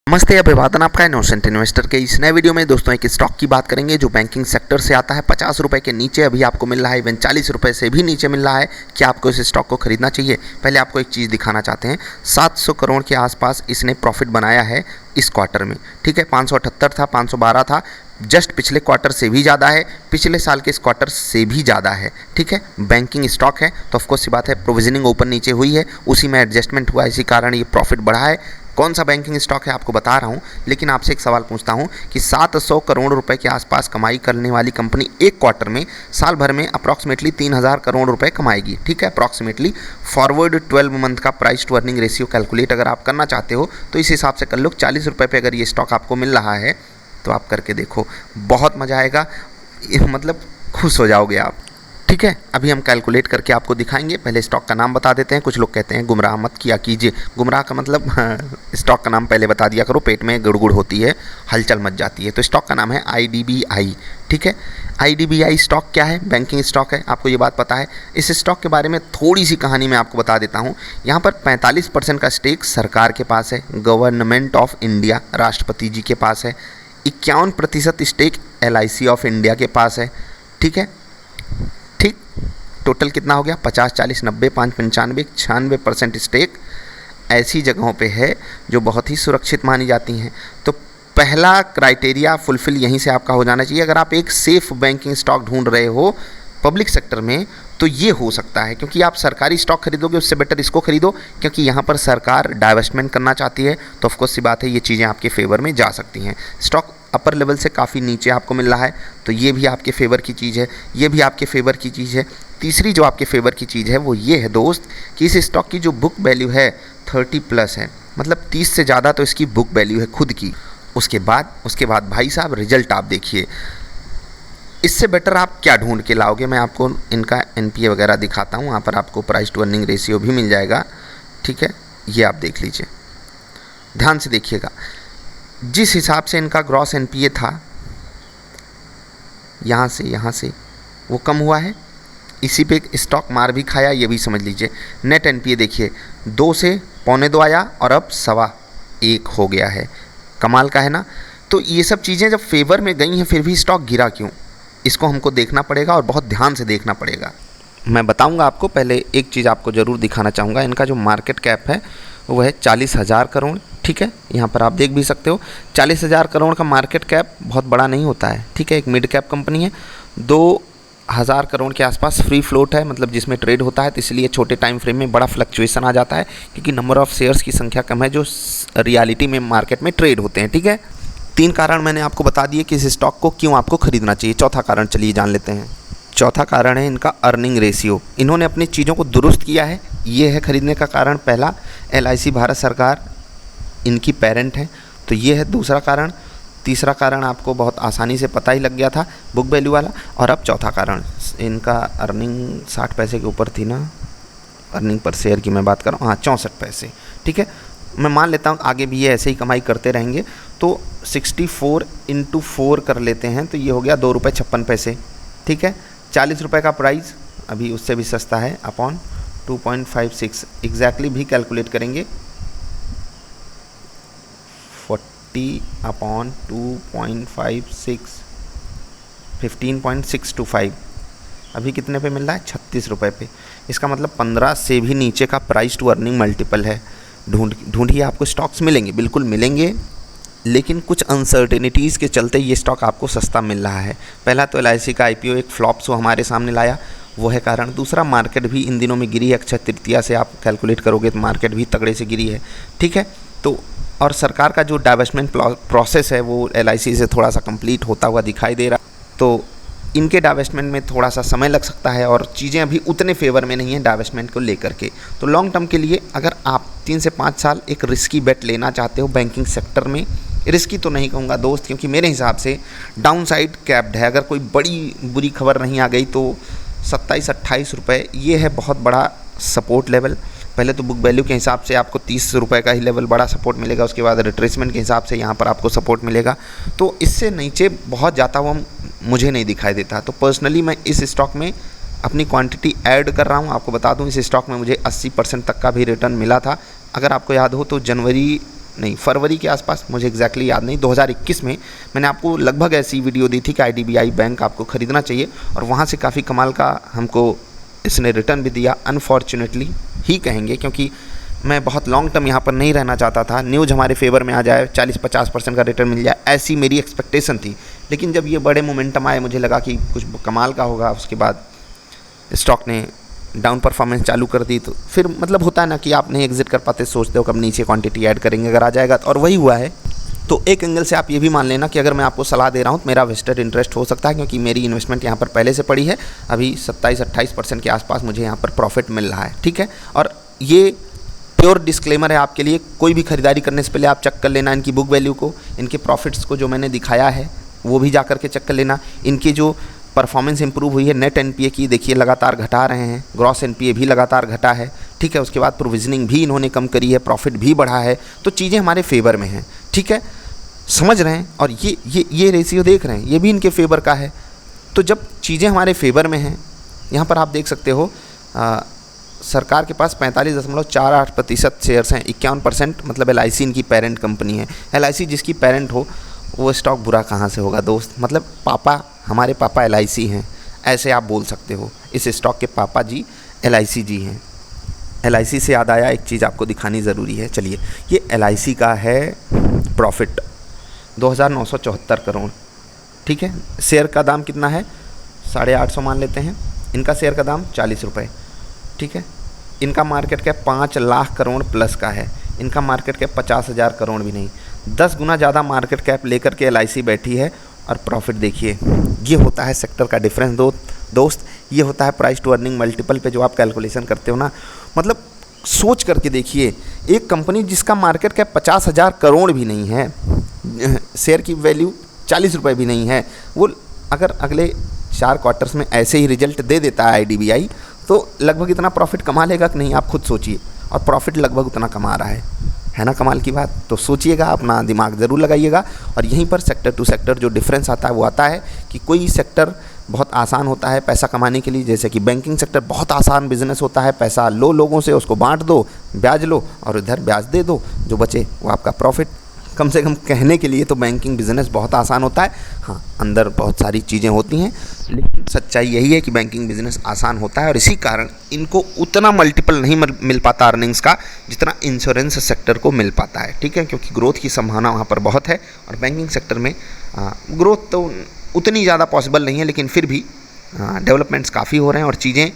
नमस्ते, अभिवादन आपका इनोसेंट इन्वेस्टर के इस नए वीडियो में दोस्तों एक स्टॉक की बात करेंगे जो बैंकिंग सेक्टर से आता है। 50 रुपये के नीचे अभी आपको मिल रहा है, इवन 40 रुपये से भी नीचे मिल रहा है। क्या आपको इस स्टॉक को खरीदना चाहिए? पहले आपको एक चीज़ दिखाना चाहते हैं। 700 करोड़ के आसपास इसने प्रॉफिट बनाया है इस क्वार्टर में, ठीक है। 578 था, 512 था, जस्ट पिछले क्वार्टर से भी ज़्यादा है, पिछले साल के इस क्वार्टर से भी ज़्यादा है, ठीक है। बैंकिंग स्टॉक है तो ऑफकोर्स सी बात है, प्रोविजनिंग ऊपर नीचे हुई है, उसी में एडजस्टमेंट हुआ, इसी कारण ये प्रॉफिट बढ़ा है। कौन सा बैंकिंग स्टॉक है आपको बता रहा हूँ, लेकिन आपसे एक सवाल पूछता हूँ कि 700 करोड़ रुपए के आसपास कमाई करने वाली कंपनी एक क्वार्टर में, साल भर में अप्रॉक्सीमेटली 3000 करोड़ रुपए कमाएगी, ठीक है। अप्रॉक्सीमेटली फॉरवर्ड 12 मंथ का price to earning ratio calculate अगर आप करना चाहते हो तो इस हिसाब से कर लो। 40 रुपये पर अगर ये स्टॉक आपको मिल रहा है तो आप करके देखो, बहुत मज़ा आएगा, मतलब खुश हो जाओगे आप, ठीक है। अभी हम कैलकुलेट करके आपको दिखाएंगे। पहले स्टॉक का नाम बता देते हैं। कुछ लोग कहते हैं गुमराह मत किया कीजिए, गुमराह का मतलब स्टॉक का नाम पहले बता दिया करो, पेट में गुड़गुड़ होती है, हलचल मच जाती है। तो स्टॉक का नाम है IDBI, ठीक है। IDBI स्टॉक क्या है? बैंकिंग स्टॉक है, आपको ये बात पता है। इस स्टॉक के बारे में थोड़ी सी कहानी मैं आपको बता देता हूँ। यहाँ पर 45% का स्टेक सरकार के पास है, गवर्नमेंट ऑफ इंडिया राष्ट्रपति जी के पास है। 51% स्टेक LIC ऑफ इंडिया के पास है, ठीक है। ठीक, टोटल कितना हो गया? 50, 40, 90, 5, 95, 96% स्टेक ऐसी जगहों पे है जो बहुत ही सुरक्षित मानी जाती हैं। तो पहला क्राइटेरिया फुलफिल यहीं से आपका हो जाना चाहिए। अगर आप एक सेफ बैंकिंग स्टॉक ढूंढ रहे हो पब्लिक सेक्टर में तो ये हो सकता है, क्योंकि आप सरकारी स्टॉक खरीदोगे उससे बेटर इसको खरीदो, क्योंकि यहाँ पर सरकार डाइवेस्टमेंट करना चाहती है। तो ऑफकोर्स सी बात है, ये चीज़ें आपके फेवर में जा सकती हैं। स्टॉक अपर लेवल से काफ़ी नीचे आपको मिल रहा है तो ये भी आपके फेवर की चीज़ है, ये भी आपके फेवर की चीज़ है। तीसरी जो आपके फेवर की चीज़ है वो ये है दोस्त कि इस स्टॉक की जो बुक वैल्यू है 30+ है, मतलब 30 से ज़्यादा तो इसकी बुक वैल्यू है खुद की। उसके बाद भाई साहब रिजल्ट आप देखिए, इससे बेटर आप क्या ढूंढ के लाओगे? मैं आपको इनका NPA वगैरह दिखाता हूँ, वहाँ पर आपको प्राइस टू अर्निंग रेशियो भी मिल जाएगा, ठीक है। ये आप देख लीजिए, ध्यान से देखिएगा। जिस हिसाब से इनका ग्रॉस NPA था, यहाँ से वो कम हुआ है, इसी पे स्टॉक मार भी खाया, ये भी समझ लीजिए। नेट NPA देखिए, 2 से 2.25 आया और अब 1.25 हो गया है। कमाल का है ना। तो ये सब चीज़ें जब फेवर में गई हैं फिर भी स्टॉक गिरा क्यों, इसको हमको देखना पड़ेगा और बहुत ध्यान से देखना पड़ेगा। मैं बताऊंगा आपको। पहले एक चीज़ आपको ज़रूर दिखाना चाहूँगा, इनका जो मार्केट कैप है वो है 40,000 करोड़, ठीक है। यहाँ पर आप देख भी सकते हो 40,000 करोड़ का मार्केट कैप बहुत बड़ा नहीं होता है, ठीक है। एक मिड कैप कंपनी है, 2000 करोड़ के आसपास फ्री फ्लोट है, मतलब जिसमें ट्रेड होता है, तो इसलिए छोटे टाइम फ्रेम में बड़ा फ्लक्चुएसन आ जाता है, क्योंकि नंबर ऑफ़ शेयर्स की संख्या कम है जो रियलिटी में मार्केट में ट्रेड होते हैं, ठीक है। 3 कारण मैंने आपको बता दिए कि इस स्टॉक को क्यों आपको खरीदना चाहिए। चौथा कारण चलिए जान लेते हैं। चौथा कारण है इनका अर्निंग रेशियो। इन्होंने अपनी चीज़ों को दुरुस्त किया है, ये है खरीदने का कारण। पहला, LIC भारत सरकार इनकी पेरेंट है, तो ये है दूसरा कारण। तीसरा कारण आपको बहुत आसानी से पता ही लग गया था, बुक वैल्यू वाला। और अब चौथा कारण, इनका अर्निंग 60 पैसे के ऊपर थी ना, अर्निंग पर शेयर की मैं बात कर रहा हूँ, हाँ 64 पैसे, ठीक है। मैं मान लेता हूँ आगे भी ये ऐसे ही कमाई करते रहेंगे, तो 64 × 4 कर लेते हैं तो ये हो गया 2 रुपये 56 पैसे, ठीक है। 40 रुपये का प्राइस, अभी उससे भी सस्ता है, अपॉन 2.56 एग्जैक्टली भी कैलकुलेट करेंगे, 40/2.56 15.625, अभी कितने पे मिल रहा है? 36 रुपये पे। इसका मतलब 15 से भी नीचे का प्राइस टू अर्निंग मल्टीपल है। ढूंढिए, आपको स्टॉक्स मिलेंगे, बिल्कुल मिलेंगे, लेकिन कुछ अनसर्टेनिटीज़ के चलते ये स्टॉक आपको सस्ता मिल रहा है। पहला तो LIC का IPO एक फ्लॉप शो हमारे सामने लाया, वो है कारण। दूसरा, मार्केट भी इन दिनों में गिरी है, अक्षय तृतीया से आप कैलकुलेट करोगे तो मार्केट भी तगड़े से गिरी है, ठीक है। तो और सरकार का जो डाइवेस्टमेंट प्रोसेस है वो LIC से थोड़ा सा कंप्लीट होता हुआ दिखाई दे रहा, तो इनके डाइवेस्टमेंट में थोड़ा सा समय लग सकता है और चीज़ें अभी उतने फेवर में नहीं हैं डाइवेस्टमेंट को लेकर के। तो लॉन्ग टर्म के लिए अगर आप 3 से 5 साल एक रिस्की बेट लेना चाहते हो बैंकिंग सेक्टर में, रिस्की तो नहीं कहूँगा दोस्त, क्योंकि मेरे हिसाब से डाउन साइड कैप्ड है। अगर कोई बड़ी बुरी खबर नहीं आ गई तो 27-28 रुपये ये है बहुत बड़ा सपोर्ट लेवल। पहले तो बुक वैल्यू के हिसाब से आपको 30 रुपये का ही लेवल बड़ा सपोर्ट मिलेगा, उसके बाद रिट्रेसमेंट के हिसाब से यहाँ पर आपको सपोर्ट मिलेगा। तो इससे नीचे बहुत जाता हुआ मुझे नहीं दिखाई देता। तो पर्सनली मैं इस स्टॉक में अपनी क्वांटिटी ऐड कर रहा हूँ। आपको बता दूँ इस स्टॉक में मुझे 80% तक का भी रिटर्न मिला था। अगर आपको याद हो तो जनवरी नहीं, फरवरी के आसपास, मुझे एग्जैक्टली याद नहीं, 2021 में मैंने आपको लगभग ऐसी वीडियो दी थी कि IDBI बैंक आपको ख़रीदना चाहिए, और वहाँ से काफ़ी कमाल का हमको इसने रिटर्न भी दिया। अनफॉर्चुनेटली ही कहेंगे, क्योंकि मैं बहुत लॉन्ग टर्म यहाँ पर नहीं रहना चाहता था। न्यूज़ हमारे फेवर में आ जाए, 40-50% का रिटर्न मिल जाए, ऐसी मेरी एक्सपेक्टेशन थी। लेकिन जब ये बड़े मोमेंटम आए, मुझे लगा कि कुछ कमाल का होगा। उसके बाद स्टॉक ने डाउन परफॉर्मेंस चालू कर दी, तो फिर मतलब होता है ना कि आप नहीं एग्जिट कर पाते, सोचते हो कब नीचे क्वांटिटी ऐड करेंगे, अगर आ जाएगा तो, और वही हुआ है। तो एक एंगल से आप ये भी मान लेना कि अगर मैं आपको सलाह दे रहा हूँ तो मेरा वेस्टेड इंटरेस्ट हो सकता है, क्योंकि मेरी इन्वेस्टमेंट यहाँ पर पहले से पड़ी है। अभी 27-28% के आसपास मुझे यहाँ पर प्रॉफिट मिल रहा है, ठीक है। और ये प्योर डिस्क्लेमर है आपके लिए, कोई भी खरीदारी करने से पहले आप चेक कर लेना इनकी बुक वैल्यू को, इनके प्रॉफिट्स को जो मैंने दिखाया है वो भी जा करके चेक कर लेना। इनकी जो परफॉर्मेंस इंप्रूव हुई है, नेट NPA की देखिए लगातार घटा रहे हैं, ग्रॉस NPA भी लगातार घटा है, ठीक है। उसके बाद प्रोविजनिंग भी इन्होंने कम करी है, प्रॉफिट भी बढ़ा है, तो चीज़ें हमारे फेवर में हैं, ठीक है, समझ रहे हैं। और ये रेशियो देख रहे हैं, ये भी इनके फेवर का है। तो जब चीज़ें हमारे फेवर में हैं, यहाँ पर आप देख सकते हो सरकार के पास 45.48% शेयर्स हैं, 51% मतलब LIC इनकी पेरेंट कंपनी है। LIC जिसकी पेरेंट हो, वो स्टॉक बुरा कहाँ से होगा दोस्त, मतलब पापा, हमारे पापा LIC हैं, ऐसे आप बोल सकते हो। इस स्टॉक के पापा जी LIC जी हैं। LIC से याद आया, एक चीज़ आपको दिखानी ज़रूरी है, चलिए। ये LIC का है प्रॉफिट 2974 करोड़, ठीक है। शेयर का दाम कितना है, 850 मान लेते हैं। इनका शेयर का दाम 40 रुपये, ठीक है। इनका market cap 5 lakh crore plus का है। इनका मार्केट कैप 50,000 करोड़ भी नहीं, 10 गुना ज़्यादा मार्केट कैप लेकर के LIC बैठी है, और प्रॉफिट देखिए। ये होता है सेक्टर का डिफरेंस दोस्त, ये होता है प्राइस टू अर्निंग मल्टीपल पे जो आप कैलकुलेशन करते हो ना। मतलब सोच करके देखिए, एक कंपनी जिसका मार्केट कैप 50,000 करोड़ भी नहीं है, शेयर की वैल्यू 40 रुपये भी नहीं है, वो अगर अगले 4 क्वार्टर्स में ऐसे ही रिजल्ट दे देता है IDBI, तो लगभग इतना प्रॉफिट कमा लेगा कि नहीं, आप खुद सोचिए। और प्रॉफिट लगभग उतना कमा रहा है ना कमाल की बात। तो सोचिएगा, अपना दिमाग ज़रूर लगाइएगा। और यहीं पर सेक्टर टू सेक्टर जो डिफरेंस आता है वो आता है कि कोई सेक्टर बहुत आसान होता है पैसा कमाने के लिए, जैसे कि बैंकिंग सेक्टर बहुत आसान बिजनेस होता है, पैसा लो लोगों से, उसको बांट दो, ब्याज लो और इधर ब्याज दे दो, जो बचे वो आपका प्रॉफिट। कम से कम कहने के लिए तो बैंकिंग बिजनेस बहुत आसान होता है, हाँ अंदर बहुत सारी चीज़ें होती हैं, लेकिन सच्चाई यही है कि बैंकिंग बिजनेस आसान होता है, और इसी कारण इनको उतना मल्टीपल नहीं मिल पाता अर्निंग्स का जितना इंश्योरेंस सेक्टर को मिल पाता है, ठीक है। क्योंकि ग्रोथ की संभावना वहाँ पर बहुत है, और बैंकिंग सेक्टर में ग्रोथ तो उतनी ज़्यादा पॉसिबल नहीं है, लेकिन फिर भी डेवलपमेंट्स काफ़ी हो रहे हैं। और चीज़ें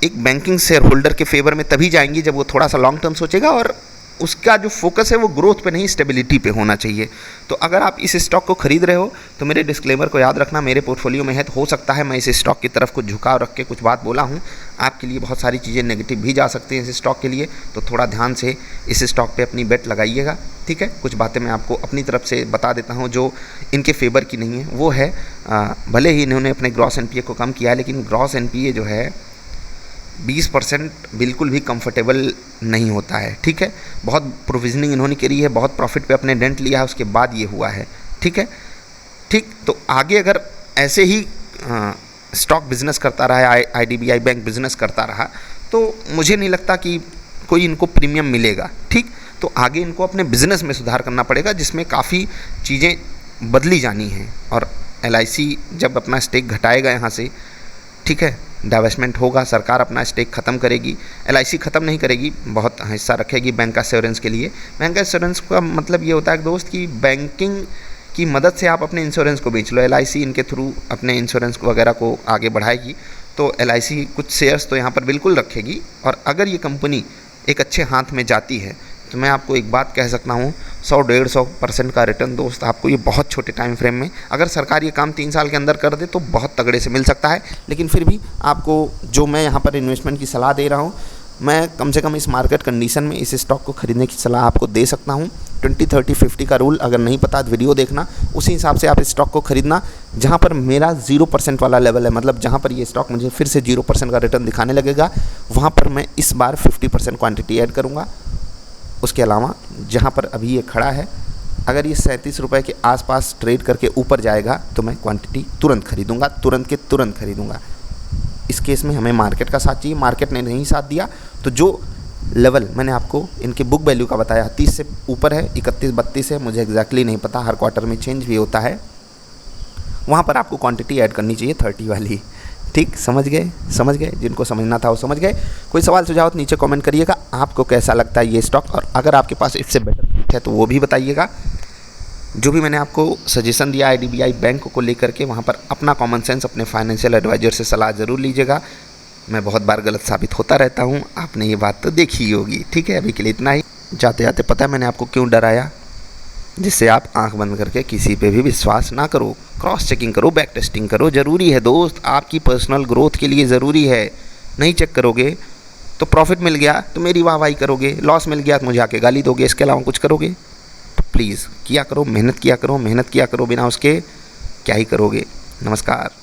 एक बैंकिंग शेयर होल्डर के फेवर में तभी जाएंगी जब वो थोड़ा सा लॉन्ग टर्म सोचेगा, और उसका जो फोकस है वो ग्रोथ पे नहीं, स्टेबिलिटी पे होना चाहिए। तो अगर आप इस स्टॉक को खरीद रहे हो तो मेरे डिस्क्लेमर को याद रखना, मेरे पोर्टफोलियो में है, तो हो सकता है मैं इस स्टॉक की तरफ कुछ झुकाव रख के कुछ बात बोला हूँ, आपके लिए बहुत सारी चीज़ें नेगेटिव भी जा सकती हैं इस स्टॉक के लिए, तो थोड़ा ध्यान से इस स्टॉक पे अपनी बेट लगाइएगा, ठीक है। कुछ बातें मैं आपको अपनी तरफ से बता देता हूँ जो इनके फेवर की नहीं है। वो है भले ही इन्होंने अपने ग्रॉस NPA को कम किया है, लेकिन ग्रॉस NPA जो है 20% बिल्कुल भी कंफर्टेबल नहीं होता है, ठीक है। बहुत प्रोविजनिंग इन्होंने करी है, बहुत प्रॉफिट पे अपने डेंट लिया है, उसके बाद ये हुआ है, ठीक है। ठीक, तो आगे अगर ऐसे ही स्टॉक बिजनेस करता रहा, IDBI बैंक बिजनेस करता रहा, तो मुझे नहीं लगता कि कोई इनको प्रीमियम मिलेगा, ठीक। तो आगे इनको अपने बिजनेस में सुधार करना पड़ेगा, जिसमें काफ़ी चीज़ें बदली जानी हैं। और LIC जब अपना स्टेक घटाएगा यहाँ से, ठीक है, डाइवेस्टमेंट होगा, सरकार अपना स्टेक ख़त्म करेगी, LIC ख़त्म नहीं करेगी, बहुत हिस्सा रखेगी बैंक एश्योरेंस के लिए। बैंक एश्योरेंस का मतलब ये होता है दोस्त कि बैंकिंग की मदद से आप अपने इंश्योरेंस को बेच लो, LIC इनके थ्रू अपने इंश्योरेंस को वगैरह को आगे बढ़ाएगी, तो LIC कुछ शेयर्स तो यहाँ पर बिल्कुल रखेगी। और अगर ये कंपनी एक अच्छे हाथ में जाती है तो मैं आपको एक बात कह सकता हूँ, 100-150% का रिटर्न दोस्त आपको ये बहुत छोटे टाइम फ्रेम में, अगर सरकार ये काम 3 साल के अंदर कर दे तो बहुत तगड़े से मिल सकता है। लेकिन फिर भी आपको जो मैं यहाँ पर इन्वेस्टमेंट की सलाह दे रहा हूँ, मैं कम से कम इस मार्केट कंडीशन में इस स्टॉक को खरीदने की सलाह आपको दे सकता हूँ। 20-30-50 का रूल अगर नहीं पता तो वीडियो देखना, उसी हिसाब से आप इस स्टॉक को खरीदना। जहाँ पर मेरा 0% वाला लेवल है, मतलब जहाँ पर ये स्टॉक मुझे फिर से 0% का रिटर्न दिखाने लगेगा, वहाँ पर मैं इस बार 50% क्वांटिटी ऐड करूँगा। उसके अलावा जहाँ पर अभी ये खड़ा है, अगर ये 37 रुपये के आसपास ट्रेड करके ऊपर जाएगा तो मैं क्वांटिटी तुरंत खरीदूंगा, तुरंत के तुरंत खरीदूंगा। इस केस में हमें मार्केट का साथ चाहिए, मार्केट ने नहीं साथ दिया तो जो लेवल मैंने आपको इनकी बुक वैल्यू का बताया, 30 से ऊपर है, 31-32 है, मुझे एग्जैक्टली नहीं पता, हर क्वार्टर में चेंज भी होता है। वहाँ पर आपको क्वांटिटी ऐड करनी चाहिए 30 वाली। ठीक, समझ गए, जिनको समझना था वो समझ गए। कोई सवाल सुझाव तो नीचे कमेंट करिएगा, आपको कैसा लगता है ये स्टॉक, और अगर आपके पास इससे बेटर है तो वो भी बताइएगा। जो भी मैंने आपको सजेशन दिया IDBI बैंक को लेकर के, वहाँ पर अपना कॉमन सेंस अपने फाइनेंशियल एडवाइजर से सलाह ज़रूर लीजिएगा। मैं बहुत बार गलत साबित होता रहता हूँ, आपने ये बात तो देखी ही होगी। ठीक है, अभी के लिए इतना ही। जाते जाते पता है मैंने आपको क्यों डराया, जिससे आप आंख बंद करके किसी पे भी विश्वास ना करो, क्रॉस चेकिंग करो, बैक टेस्टिंग करो, ज़रूरी है दोस्त, आपकी पर्सनल ग्रोथ के लिए ज़रूरी है। नहीं चेक करोगे तो प्रॉफिट मिल गया तो मेरी वाहवाही करोगे, लॉस मिल गया तो मुझे आके गाली दोगे, इसके अलावा कुछ करोगे? तो प्लीज़ किया करो, मेहनत किया करो, बिना उसके क्या ही करोगे। नमस्कार।